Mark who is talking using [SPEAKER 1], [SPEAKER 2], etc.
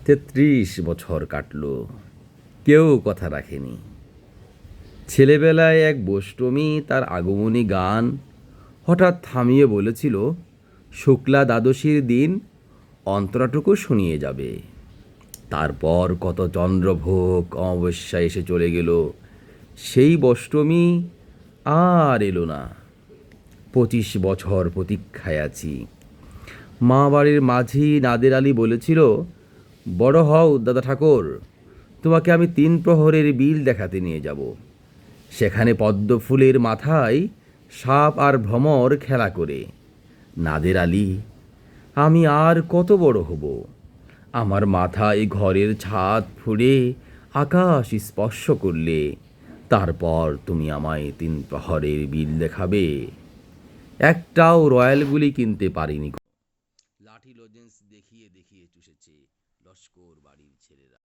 [SPEAKER 1] তেত্রিশ বছর কাটল, কেউ কথা রাখেনি। ছেলেবেলায় এক বৈষ্টমী তার আগমনী গান হঠাৎ থামিয়ে বলেছিল, শুক্লা দ্বাদশীর দিন অন্তরাটুকু শুনিয়ে যাবে। তারপর কত চন্দ্রভোগ অমাবস্যা এসে চলে গেল, সেই বৈষ্টমী আর এলো না। 25 বছর প্রতীক্ষায় আছি। মা বাড়ির মাঝি নাদের আলী বলেছিল, বড় হও দাদা ঠাকুর, তোমাকে আমি 3 প্রহরের বিল দেখাতে নিয়ে যাব। সেখানে পদ্ম ফুলের মাথায় সাপ আর ভ্রমর খেলা করে। নাদের আলী, আমি আর কত বড় হব? আমার মাথায় ঘরের ছাদ ফুঁড়ে আকাশ স্পর্শ করলে তারপর তুমি আমায় 3 প্রহরের বিল দেখাবে। একটাও রয়্যাল গুলি কিনতে পারিনি। লাঠি লজেন্স দেখিয়ে দেখিয়ে চুষেছে লস্কর বাড়ির ছেলেরা।